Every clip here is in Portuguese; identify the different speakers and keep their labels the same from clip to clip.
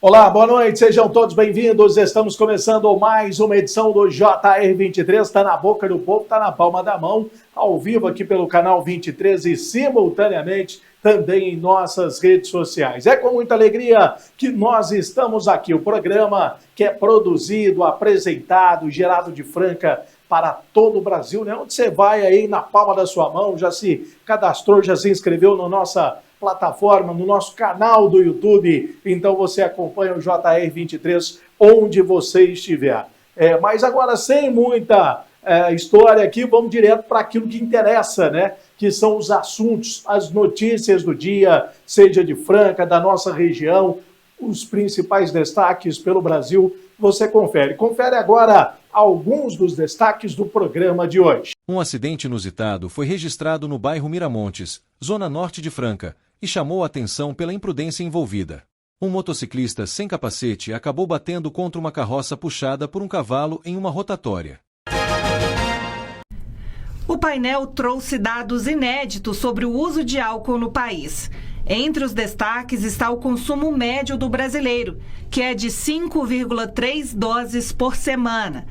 Speaker 1: Olá, boa noite, sejam todos bem-vindos. Estamos começando mais uma edição do JR23. Está na boca do povo, está na palma da mão, ao vivo aqui pelo canal 23 e simultaneamente também em nossas redes sociais. É com muita alegria que nós estamos aqui. O programa que é produzido, apresentado, gerado de Franca para todo o Brasil, né? Onde você vai aí na palma da sua mão, já se cadastrou, já se inscreveu na nossa plataforma, no nosso canal do YouTube, então você acompanha o JR23 onde você estiver. Mas agora, sem muita história aqui, vamos direto para aquilo que interessa, né? Que são os assuntos, as notícias do dia, seja de Franca, da nossa região, os principais destaques pelo Brasil, você confere. Confere agora alguns dos destaques do programa de hoje.
Speaker 2: Um acidente inusitado foi registrado no bairro Miramontes, zona norte de Franca, e chamou a atenção pela imprudência envolvida. Um motociclista sem capacete acabou batendo contra uma carroça puxada por um cavalo em uma rotatória.
Speaker 3: O painel trouxe dados inéditos sobre o uso de álcool no país. Entre os destaques está o consumo médio do brasileiro, que é de 5,3 doses por semana.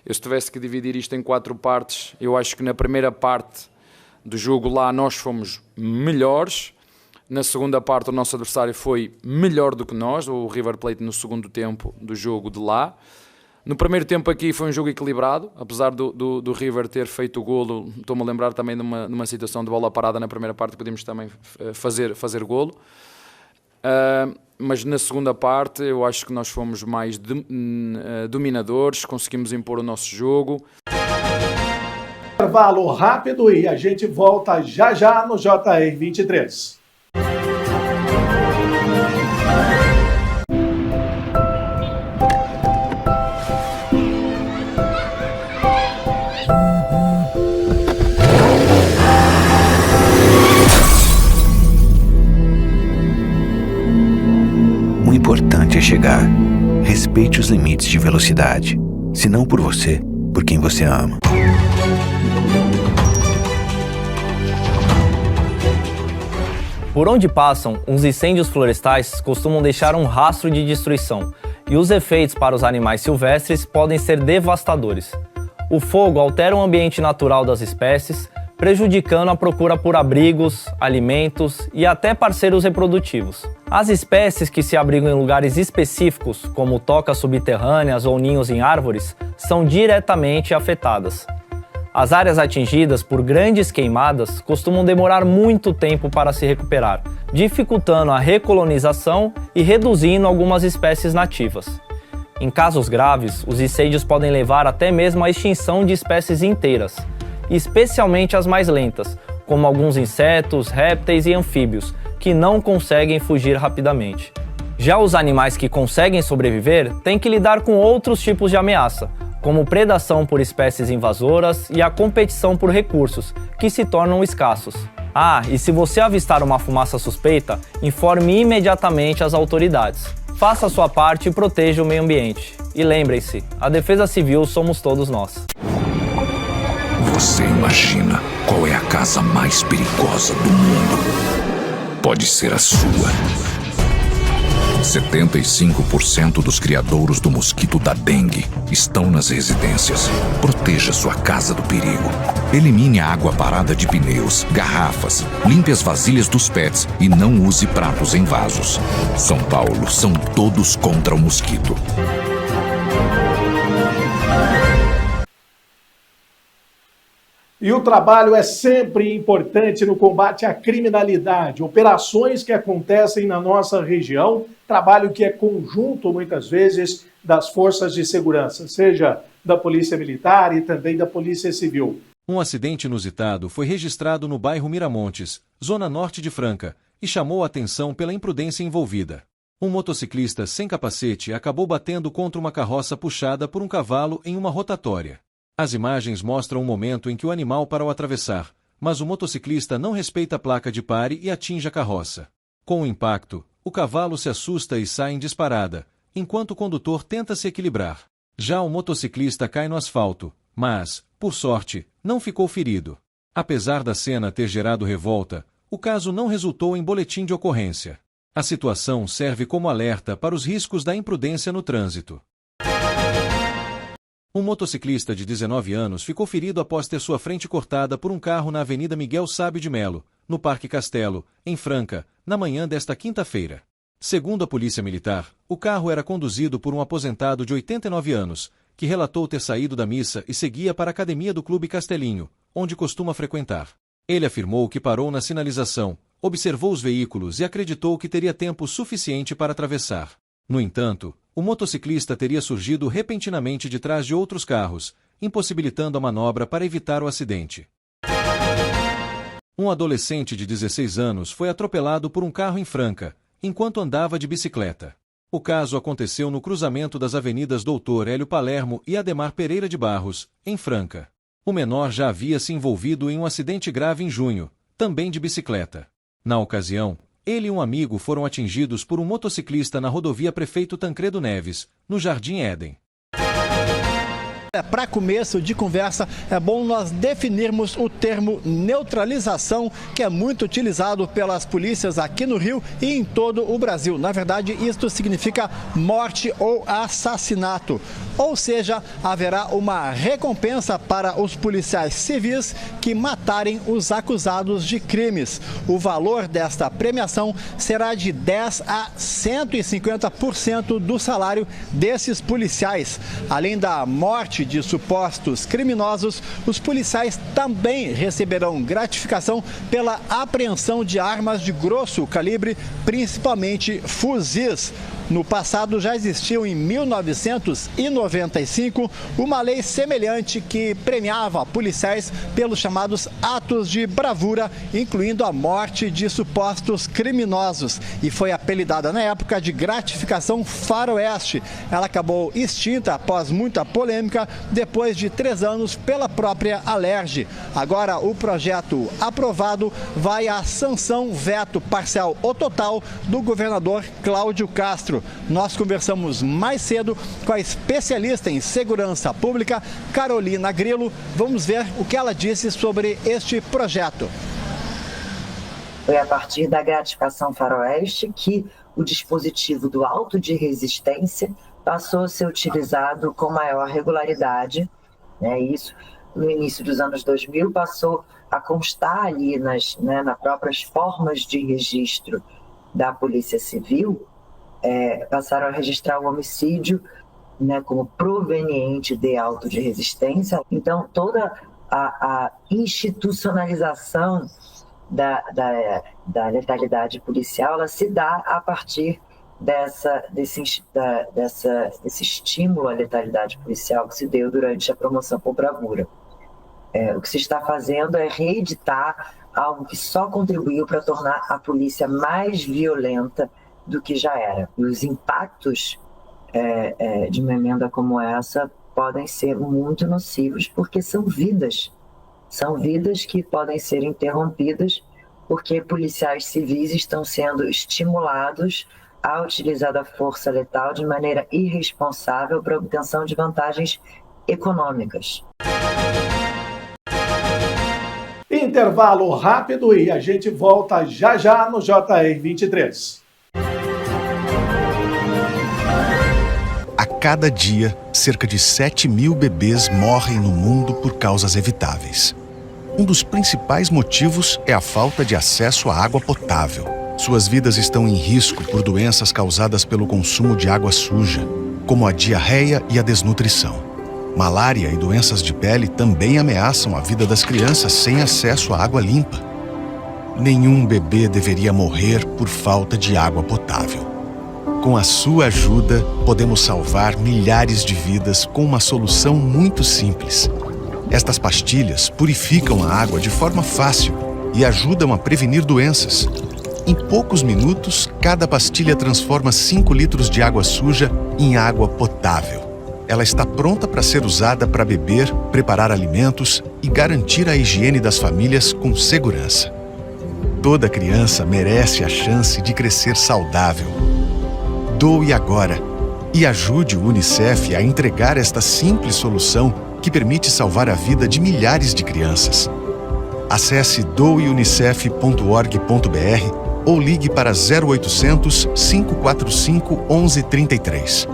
Speaker 4: Se tivesse que dividir isto em 4 partes, eu acho que na primeira parte do jogo lá nós fomos melhores. Na segunda parte o nosso adversário foi melhor do que nós, o River Plate no segundo tempo do jogo de lá. No primeiro tempo aqui foi um jogo equilibrado, apesar do River ter feito o golo. Estou-me a lembrar também de uma situação de bola parada na primeira parte, podíamos também fazer golo. Mas na segunda parte eu acho que nós fomos mais dominadores, conseguimos impor o nosso jogo.
Speaker 1: Intervalo rápido e a gente volta já no JR23.
Speaker 5: O importante é chegar. Respeite os limites de velocidade. Se não por você, por quem você ama.
Speaker 6: Por onde passam, os incêndios florestais costumam deixar um rastro de destruição, e os efeitos para os animais silvestres podem ser devastadores. O fogo altera o ambiente natural das espécies, prejudicando a procura por abrigos, alimentos e até parceiros reprodutivos. As espécies que se abrigam em lugares específicos, como tocas subterrâneas ou ninhos em árvores, são diretamente afetadas. As áreas atingidas por grandes queimadas costumam demorar muito tempo para se recuperar, dificultando a recolonização e reduzindo algumas espécies nativas. Em casos graves, os incêndios podem levar até mesmo à extinção de espécies inteiras, especialmente as mais lentas, como alguns insetos, répteis e anfíbios, que não conseguem fugir rapidamente. Já os animais que conseguem sobreviver têm que lidar com outros tipos de ameaça, como predação por espécies invasoras e a competição por recursos, que se tornam escassos. E se você avistar uma fumaça suspeita, informe imediatamente as autoridades. Faça a sua parte e proteja o meio ambiente. E lembrem-se, a defesa civil somos todos nós.
Speaker 7: Você imagina qual é a casa mais perigosa do mundo? Pode ser a sua. 75% dos criadouros do mosquito da dengue estão nas residências. Proteja sua casa do perigo. Elimine a água parada de pneus, garrafas, limpe as vasilhas dos pets e não use pratos em vasos. São Paulo, são todos contra o mosquito.
Speaker 1: E o trabalho é sempre importante no combate à criminalidade, operações que acontecem na nossa região, trabalho que é conjunto, muitas vezes, das forças de segurança, seja da Polícia Militar e também da Polícia Civil.
Speaker 2: Um acidente inusitado foi registrado no bairro Miramontes, zona norte de Franca, e chamou a atenção pela imprudência envolvida. Um motociclista sem capacete acabou batendo contra uma carroça puxada por um cavalo em uma rotatória. As imagens mostram o momento em que o animal para o atravessar, mas o motociclista não respeita a placa de pare e atinge a carroça. Com o impacto, o cavalo se assusta e sai em disparada, enquanto o condutor tenta se equilibrar. Já o motociclista cai no asfalto, mas, por sorte, não ficou ferido. Apesar da cena ter gerado revolta, o caso não resultou em boletim de ocorrência. A situação serve como alerta para os riscos da imprudência no trânsito. Um motociclista de 19 anos ficou ferido após ter sua frente cortada por um carro na Avenida Miguel Sábio de Melo, no Parque Castelo, em Franca, na manhã desta quinta-feira. Segundo a Polícia Militar, o carro era conduzido por um aposentado de 89 anos, que relatou ter saído da missa e seguia para a academia do Clube Castelinho, onde costuma frequentar. Ele afirmou que parou na sinalização, observou os veículos e acreditou que teria tempo suficiente para atravessar. No entanto, o motociclista teria surgido repentinamente de trás de outros carros, impossibilitando a manobra para evitar o acidente. Um adolescente de 16 anos foi atropelado por um carro em Franca, enquanto andava de bicicleta. O caso aconteceu no cruzamento das avenidas Doutor Hélio Palermo e Ademar Pereira de Barros, em Franca. O menor já havia se envolvido em um acidente grave em junho, também de bicicleta. Na ocasião, ele e um amigo foram atingidos por um motociclista na rodovia Prefeito Tancredo Neves, no Jardim Éden.
Speaker 8: Para começo de conversa, é bom nós definirmos o termo neutralização, que é muito utilizado pelas polícias aqui no Rio e em todo o Brasil. Na verdade, isto significa morte ou assassinato. Ou seja, haverá uma recompensa para os policiais civis que matarem os acusados de crimes. O valor desta premiação será de 10% a 150% do salário desses policiais. Além da morte de supostos criminosos, os policiais também receberão gratificação pela apreensão de armas de grosso calibre, principalmente fuzis. No passado já existiu em 1995 uma lei semelhante que premiava policiais pelos chamados atos de bravura, incluindo a morte de supostos criminosos, e foi apelidada na época de gratificação faroeste. Ela acabou extinta após muita polêmica depois de 3 anos pela própria Alerj. Agora o projeto aprovado vai à sanção veto parcial ou total do governador Cláudio Castro. Nós conversamos mais cedo com a especialista em segurança pública, Carolina Grilo. Vamos ver o que ela disse sobre este projeto.
Speaker 9: Foi a partir da gratificação faroeste que o dispositivo do auto de resistência passou a ser utilizado com maior regularidade. Isso, no início dos anos 2000, passou a constar ali nas próprias formas de registro da Polícia Civil. Passaram a registrar o homicídio como proveniente de auto de resistência. Então, toda a institucionalização da letalidade policial, ela se dá a partir desse estímulo à letalidade policial que se deu durante a promoção por bravura. O que se está fazendo é reeditar algo que só contribuiu para tornar a polícia mais violenta do que já era. E os impactos de uma emenda como essa podem ser muito nocivos, porque são vidas que podem ser interrompidas, porque policiais civis estão sendo estimulados a utilizar da força letal de maneira irresponsável para obtenção de vantagens econômicas.
Speaker 1: Intervalo rápido e a gente volta já já no JR 23.
Speaker 10: A cada dia, cerca de 7 mil bebês morrem no mundo por causas evitáveis. Um dos principais motivos é a falta de acesso à água potável. Suas vidas estão em risco por doenças causadas pelo consumo de água suja, como a diarreia e a desnutrição. Malária e doenças de pele também ameaçam a vida das crianças sem acesso à água limpa. Nenhum bebê deveria morrer por falta de água potável. Com a sua ajuda, podemos salvar milhares de vidas com uma solução muito simples. Estas pastilhas purificam a água de forma fácil e ajudam a prevenir doenças. Em poucos minutos, cada pastilha transforma 5 litros de água suja em água potável. Ela está pronta para ser usada para beber, preparar alimentos e garantir a higiene das famílias com segurança. Toda criança merece a chance de crescer saudável. Doe agora e ajude o UNICEF a entregar esta simples solução que permite salvar a vida de milhares de crianças. Acesse doeunicef.org.br ou ligue para 0800 545 1133.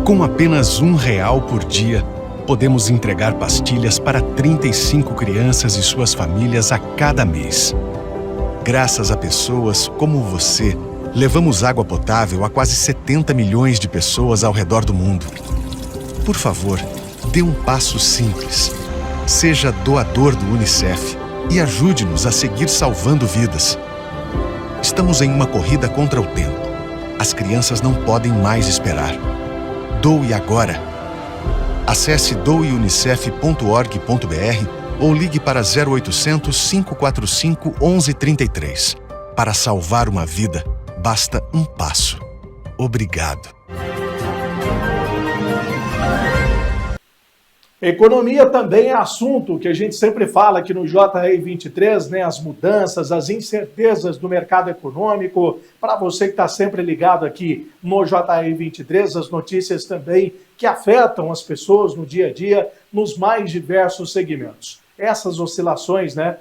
Speaker 10: Com apenas R$1 por dia, podemos entregar pastilhas para 35 crianças e suas famílias a cada mês. Graças a pessoas como você, levamos água potável a quase 70 milhões de pessoas ao redor do mundo. Por favor, dê um passo simples. Seja doador do UNICEF e ajude-nos a seguir salvando vidas. Estamos em uma corrida contra o tempo. As crianças não podem mais esperar. Doe agora. Acesse doeunicef.org.br ou ligue para 0800 545 1133. Para salvar uma vida, basta um passo. Obrigado.
Speaker 1: Economia também é assunto que a gente sempre fala aqui no JR23, né? As mudanças, as incertezas do mercado econômico. Para você que está sempre ligado aqui no JR23, as notícias também que afetam as pessoas no dia a dia, nos mais diversos segmentos. Essas oscilações, né?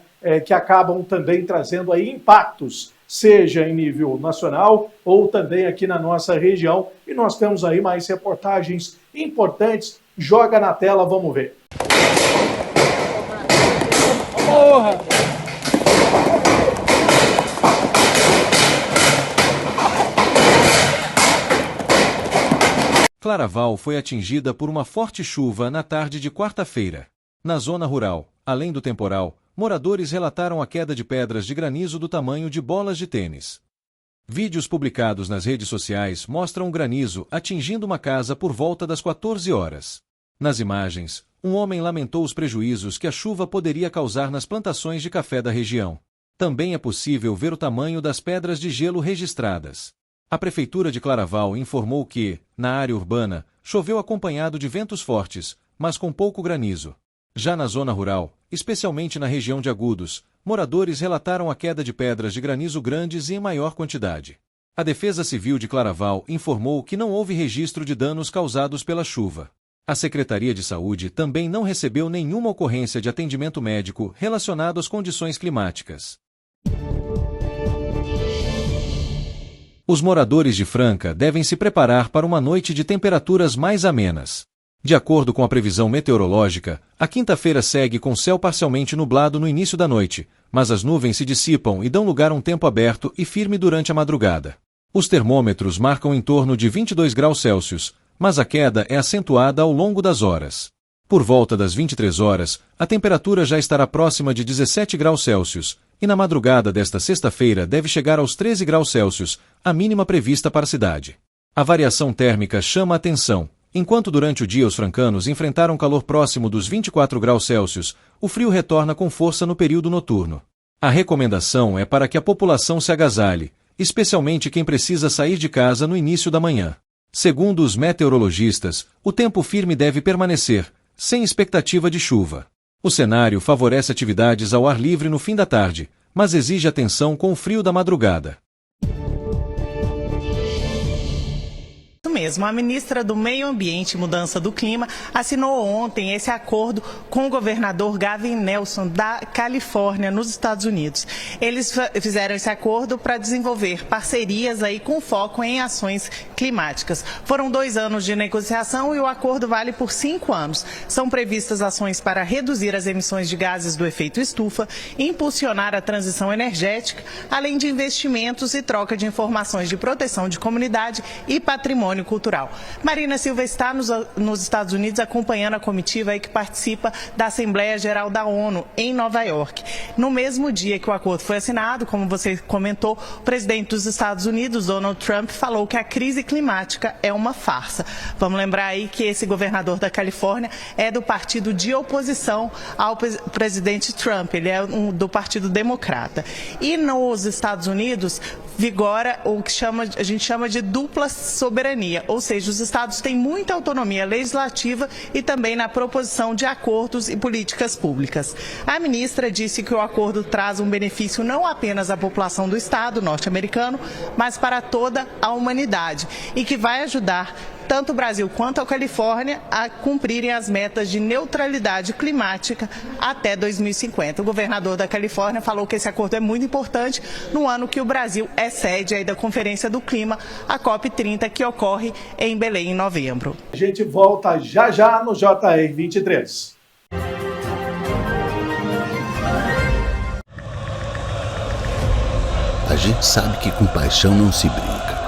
Speaker 1: Que acabam também trazendo aí impactos, seja em nível nacional ou também aqui na nossa região. E nós temos aí mais reportagens importantes. Joga na tela, vamos ver.
Speaker 11: Porra!
Speaker 2: Claraval foi atingida por uma forte chuva na tarde de quarta-feira. Na zona rural, além do temporal, moradores relataram a queda de pedras de granizo do tamanho de bolas de tênis. Vídeos publicados nas redes sociais mostram o granizo atingindo uma casa por volta das 14 horas. Nas imagens, um homem lamentou os prejuízos que a chuva poderia causar nas plantações de café da região. Também é possível ver o tamanho das pedras de gelo registradas. A Prefeitura de Claraval informou que, na área urbana, choveu acompanhado de ventos fortes, mas com pouco granizo. Já na zona rural, especialmente na região de Agudos, moradores relataram a queda de pedras de granizo grandes e em maior quantidade. A Defesa Civil de Claraval informou que não houve registro de danos causados pela chuva. A Secretaria de Saúde também não recebeu nenhuma ocorrência de atendimento médico relacionado às condições climáticas. Os moradores de Franca devem se preparar para uma noite de temperaturas mais amenas. De acordo com a previsão meteorológica, a quinta-feira segue com céu parcialmente nublado no início da noite, mas as nuvens se dissipam e dão lugar a um tempo aberto e firme durante a madrugada. Os termômetros marcam em torno de 22 graus Celsius, mas a queda é acentuada ao longo das horas. Por volta das 23 horas, a temperatura já estará próxima de 17 graus Celsius, e na madrugada desta sexta-feira deve chegar aos 13 graus Celsius, a mínima prevista para a cidade. A variação térmica chama a atenção. Enquanto durante o dia os francanos enfrentaram calor próximo dos 24 graus Celsius, o frio retorna com força no período noturno. A recomendação é para que a população se agasalhe, especialmente quem precisa sair de casa no início da manhã. Segundo os meteorologistas, o tempo firme deve permanecer, sem expectativa de chuva. O cenário favorece atividades ao ar livre no fim da tarde, mas exige atenção com o frio da madrugada.
Speaker 12: Mesmo. A ministra do Meio Ambiente e Mudança do Clima assinou ontem esse acordo com o governador Gavin Newsom da Califórnia, nos Estados Unidos. Eles fizeram esse acordo para desenvolver parcerias aí com foco em ações climáticas. Foram 2 anos de negociação e o acordo vale por 5 anos. São previstas ações para reduzir as emissões de gases do efeito estufa, impulsionar a transição energética, além de investimentos e troca de informações de proteção de comunidade e patrimônio cultural. Marina Silva está nos Estados Unidos acompanhando a comitiva aí que participa da Assembleia Geral da ONU em Nova York. No mesmo dia que o acordo foi assinado, como você comentou, o presidente dos Estados Unidos, Donald Trump, falou que a crise climática é uma farsa. Vamos lembrar aí que esse governador da Califórnia é do partido de oposição ao presidente Trump, ele é do Partido Democrata. E nos Estados Unidos vigora o que a gente chama de dupla soberania, ou seja, os estados têm muita autonomia legislativa e também na proposição de acordos e políticas públicas. A ministra disse que o acordo traz um benefício não apenas à população do estado norte-americano, mas para toda a humanidade e que vai ajudar tanto o Brasil quanto a Califórnia a cumprirem as metas de neutralidade climática até 2050. O governador da Califórnia falou que esse acordo é muito importante no ano que o Brasil é sede aí da Conferência do Clima, a COP30, que ocorre em Belém em novembro.
Speaker 1: A gente volta já no JR 23.
Speaker 11: A gente sabe que com paixão não se brinca.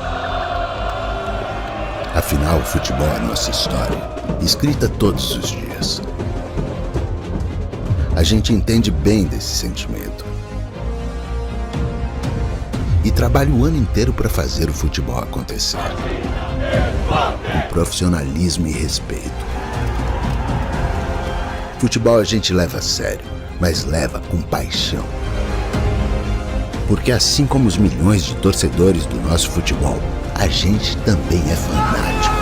Speaker 11: Afinal, o futebol é nossa história, escrita todos os dias. A gente entende bem desse sentimento. E trabalha o ano inteiro para fazer o futebol acontecer. Com profissionalismo e respeito. Futebol a gente leva a sério, mas leva com paixão. Porque assim como os milhões de torcedores do nosso futebol, a gente também é fanático.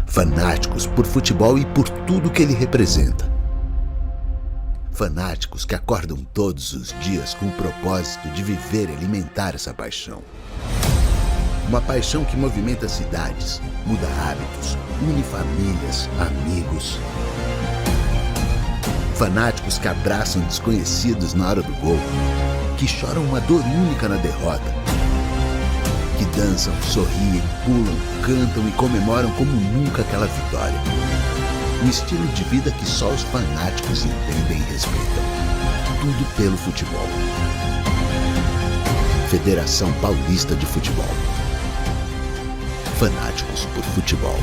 Speaker 11: Fanáticos por futebol e por tudo que ele representa. Fanáticos que acordam todos os dias com o propósito de viver e alimentar essa paixão. Uma paixão que movimenta cidades, muda hábitos, une famílias, amigos. Fanáticos que abraçam desconhecidos na hora do gol, que choram uma dor única na derrota, que dançam, sorriem, pulam, cantam e comemoram como nunca aquela vitória. Um estilo de vida que só os fanáticos entendem e respeitam. Tudo pelo futebol. Federação Paulista de Futebol. Fanáticos por futebol.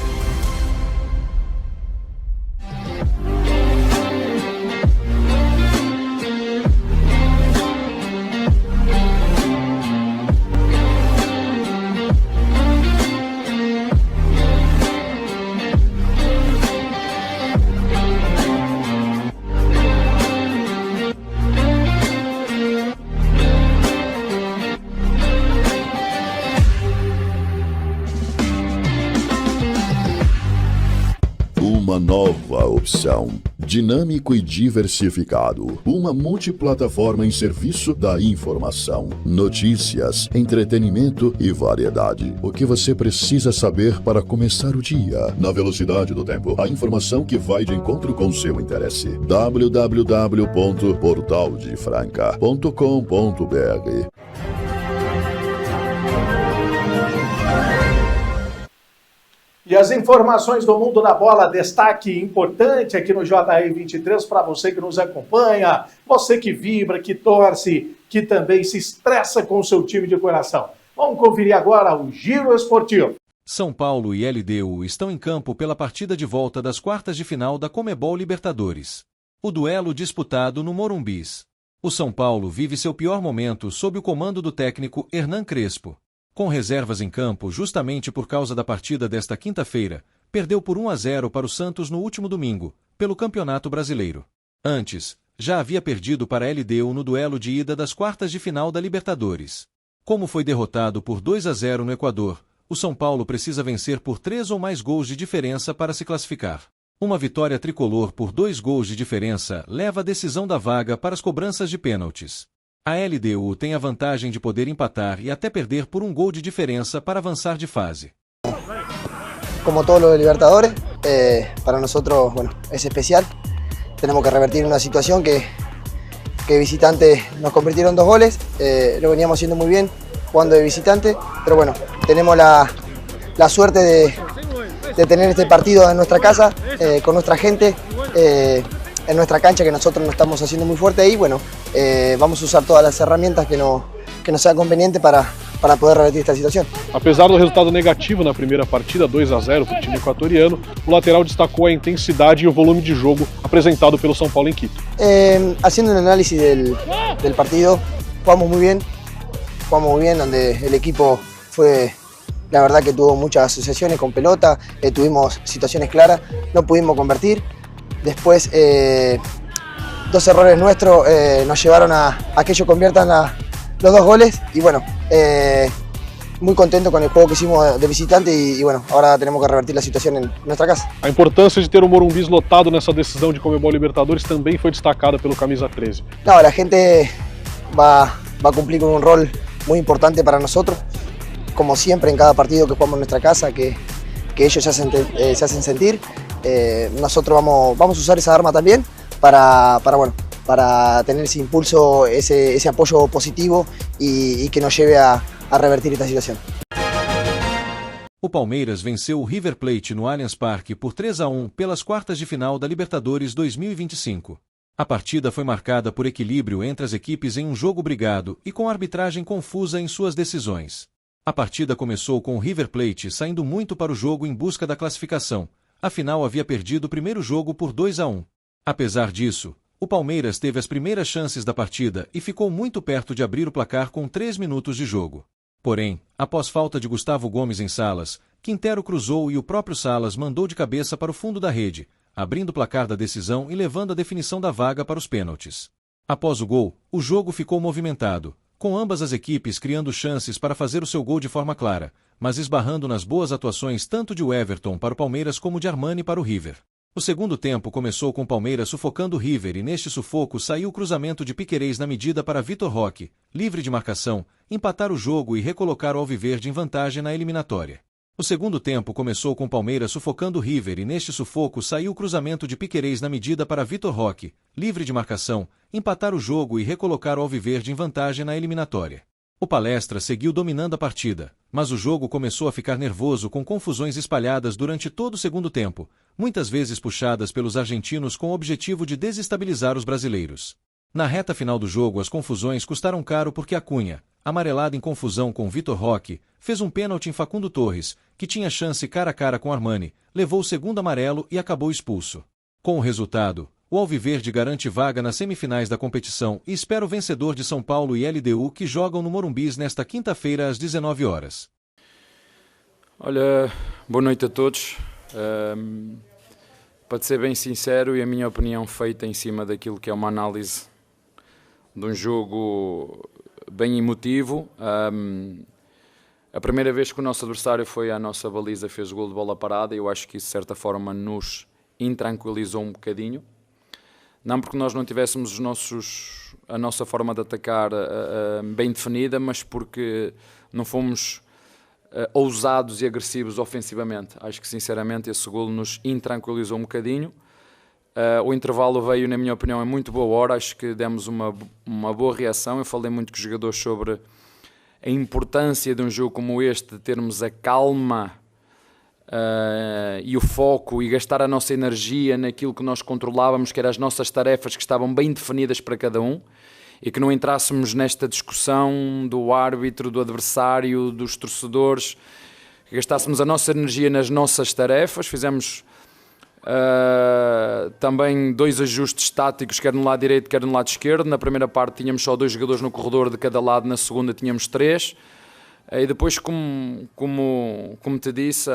Speaker 13: Uma nova opção. Dinâmico e diversificado. Uma multiplataforma em serviço da informação, notícias, entretenimento e variedade. O que você precisa saber para começar o dia. Na velocidade do tempo. A informação que vai de encontro com seu interesse. www.portaldefranca.com.br.
Speaker 1: E as informações do mundo da bola, destaque importante aqui no JR 23 para você que nos acompanha, você que vibra, que torce, que também se estressa com o seu time de coração. Vamos conferir agora o Giro Esportivo.
Speaker 2: São Paulo e LDU estão em campo pela partida de volta das quartas de final da Conmebol Libertadores. O duelo disputado no Morumbis. O São Paulo vive seu pior momento sob o comando do técnico Hernan Crespo. Com reservas em campo justamente por causa da partida desta quinta-feira, perdeu por 1-0 para o Santos no último domingo, pelo Campeonato Brasileiro. Antes, já havia perdido para a LDU no duelo de ida das quartas de final da Libertadores. Como foi derrotado por 2-0 no Equador, o São Paulo precisa vencer por 3 ou mais gols de diferença para se classificar. Uma vitória tricolor por 2 gols de diferença leva a decisão da vaga para as cobranças de pênaltis. A LDU tem a vantagem de poder empatar e até perder por 1 gol de diferença para avançar de fase.
Speaker 14: Como todos los Libertadores, para nosotros bueno, es especial. Tenemos que revertir una situación que visitantes nos convirtieron 2 goles. Lo veníamos haciendo muy bien jugando de visitante, pero bueno, tenemos la suerte de tener este partido en nuestra casa, con nuestra gente. En nuestra cancha, que nosotros nos estamos haciendo muy fuerte ahí, bueno, vamos a usar todas las herramientas que nos sean convenientes para poder revertir esta situação.
Speaker 15: Apesar do resultado negativo na primeira partida, 2-0 para o time equatoriano, o lateral destacou a intensidade e o volume de jogo apresentado pelo São Paulo em Quito.
Speaker 14: Haciendo un análisis del partido, jugamos muy bien, donde el equipo fue, la verdad que tuvo muchas asociaciones con pelota, tuvimos situaciones claras, no pudimos convertir. Después, 2 errores nuestros nos llevaron a que ellos conviertan los 2 goles. Y bueno, muy contento con el juego que hicimos de visitante y bueno, ahora tenemos que revertir la situación en nuestra casa.
Speaker 15: A importância de ter o Morumbis lotado nessa decisão de Conmebol Libertadores também foi destacada pelo camisa 13.
Speaker 14: No, la gente va a cumplir con un rol muy importante para nosotros. como siempre en cada partido que jugamos en nuestra casa, que ellos se hacen sentir. Nosotros vamos a usar esa arma también para tener ese impulso, ese apoyo positivo y que nos lleve a revertir esta situación.
Speaker 2: O Palmeiras venceu o River Plate no Allianz Parque por 3-1 pelas quartas de final da Libertadores 2025. A partida foi marcada por equilíbrio entre as equipes em um jogo brigado e com arbitragem confusa em suas decisões. A partida começou com o River Plate saindo muito para o jogo em busca da classificação, afinal havia perdido o primeiro jogo por 2-1. Apesar disso, o Palmeiras teve as primeiras chances da partida e ficou muito perto de abrir o placar com 3 minutos de jogo. Porém, após falta de Gustavo Gomes em Salas, Quintero cruzou e o próprio Salas mandou de cabeça para o fundo da rede, abrindo o placar da decisão e levando a definição da vaga para os pênaltis. Após o gol, o jogo ficou movimentado, com ambas as equipes criando chances para fazer o seu gol de forma clara, mas esbarrando nas boas atuações tanto de Everton para o Palmeiras como de Armani para o River. O segundo tempo começou com o Palmeiras sufocando o River e neste sufoco saiu o cruzamento de Piquerez na medida para Vitor Roque, livre de marcação, empatar o jogo e recolocar o Alviverde em vantagem na eliminatória. O segundo tempo começou com o Palmeiras sufocando o River e neste sufoco saiu o cruzamento de Piquerez na medida para Vitor Roque, livre de marcação, empatar o jogo e recolocar o Alviverde em vantagem na eliminatória. O Palestra seguiu dominando a partida, mas o jogo começou a ficar nervoso com confusões espalhadas durante todo o segundo tempo, muitas vezes puxadas pelos argentinos com o objetivo de desestabilizar os brasileiros. Na reta final do jogo as confusões custaram caro porque Acunha, amarelado em confusão com Vitor Roque, fez um pênalti em Facundo Torres, que tinha chance cara a cara com Armani, levou o segundo amarelo e acabou expulso. Com o resultado, o Alviverde garante vaga nas semifinais da competição e espera o vencedor de São Paulo e LDU que jogam no Morumbis nesta quinta-feira às 19 horas.
Speaker 4: Olha, boa noite a todos. Para ser bem sincero e a minha opinião feita em cima daquilo que é uma análise de um jogo bem emotivo. A primeira vez que o nosso adversário foi à nossa baliza fez o gol de bola parada e eu acho que isso de certa forma nos intranquilizou um bocadinho. Não porque nós não tivéssemos a nossa forma de atacar bem definida, mas porque não fomos ousados e agressivos ofensivamente. Acho que sinceramente esse golo nos intranquilizou um bocadinho. O intervalo veio, na minha opinião, em muito boa hora. Acho que demos uma boa reação. Eu falei muito com os jogadores sobre a importância de um jogo como este, de termos a calma e o foco e gastar a nossa energia naquilo que nós controlávamos, que eram as nossas tarefas que estavam bem definidas para cada um, e que não entrássemos nesta discussão do árbitro, do adversário, dos torcedores, que gastássemos a nossa energia nas nossas tarefas. Fizemos também 2 ajustes táticos, quer no lado direito, quer no lado esquerdo. Na primeira parte tínhamos só 2 jogadores no corredor de cada lado, na segunda tínhamos 3. E depois, como te disse,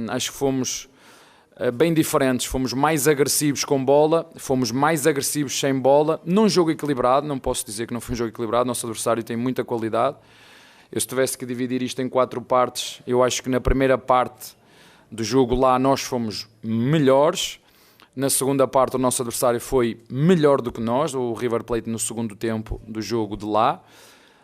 Speaker 4: acho que fomos bem diferentes, fomos mais agressivos com bola, fomos mais agressivos sem bola, num jogo equilibrado. Não posso dizer que não foi um jogo equilibrado, nosso adversário tem muita qualidade. Eu, se tivesse que dividir isto em 4 partes, eu acho que na primeira parte do jogo lá nós fomos melhores, na segunda parte o nosso adversário foi melhor do que nós, o River Plate no segundo tempo do jogo de lá.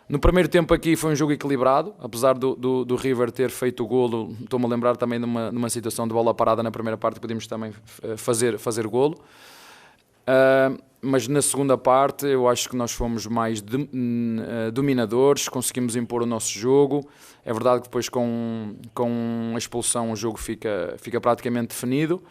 Speaker 4: No primeiro tempo aqui foi um jogo equilibrado, apesar do River ter feito o golo. Estou-me a lembrar também de uma situação de bola parada na primeira parte, podíamos também fazer golo. Mas na segunda parte eu acho que nós fomos mais dominadores, conseguimos impor o nosso jogo. É verdade que depois com a expulsão o jogo fica praticamente definido.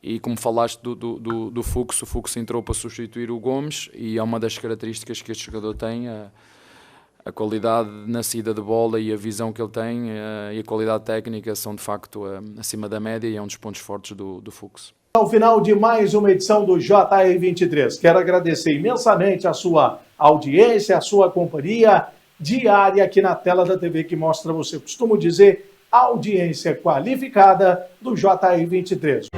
Speaker 4: E como falaste do Fux, o Fux entrou para substituir o Gomes e é uma das características que este jogador tem, a qualidade na saída de bola e a visão que ele tem e a qualidade técnica são de facto acima da média e é um dos pontos fortes do Fux.
Speaker 1: Ao final de mais uma edição do JR23, quero agradecer imensamente a sua audiência, a sua companhia diária aqui na tela da TV que mostra você. Costumo dizer, audiência qualificada do JR23.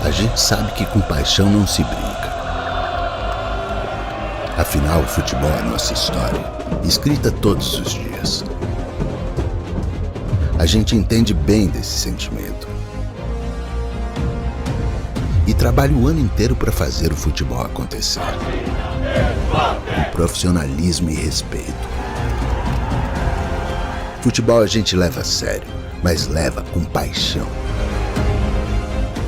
Speaker 11: A gente sabe que com paixão não se brinca. Afinal, o futebol é nossa história, escrita todos os dias. A gente entende bem desse sentimento. E trabalha o ano inteiro para fazer o futebol acontecer. profissionalismo e respeito. Futebol a gente leva a sério, mas leva com paixão.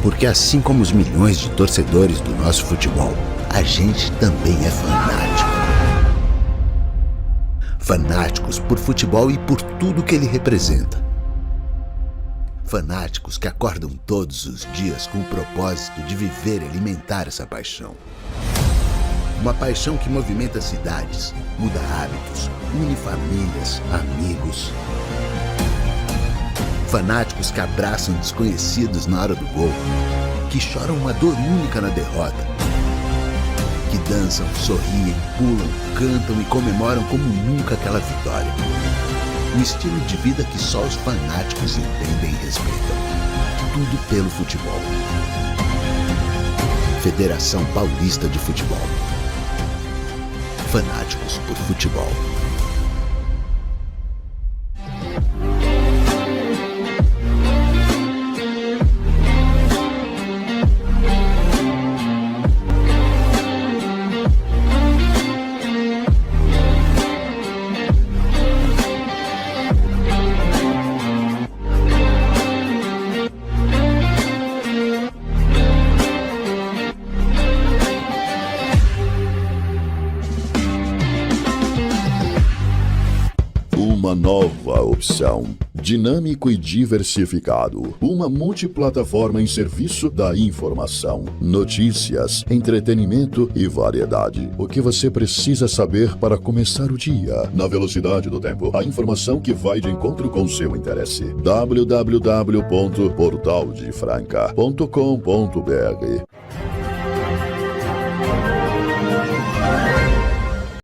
Speaker 11: Porque assim como os milhões de torcedores do nosso futebol, a gente também é fanático. Fanáticos por futebol e por tudo que ele representa. Fanáticos que acordam todos os dias com o propósito de viver e alimentar essa paixão. Uma paixão que movimenta cidades, muda hábitos, une famílias, amigos. Fanáticos que abraçam desconhecidos na hora do gol, que choram uma dor única na derrota, que dançam, sorriem, pulam, cantam e comemoram como nunca aquela vitória. Um estilo de vida que só os fanáticos entendem e respeitam. Tudo pelo futebol. Federação Paulista de Futebol. Fanáticos por futebol.
Speaker 13: Uma nova opção. Dinâmico e diversificado. Uma multiplataforma em serviço da informação, notícias, entretenimento e variedade. O que você precisa saber para começar o dia. Na velocidade do tempo. A informação que vai de encontro com seu interesse. www.portaldefranca.com.br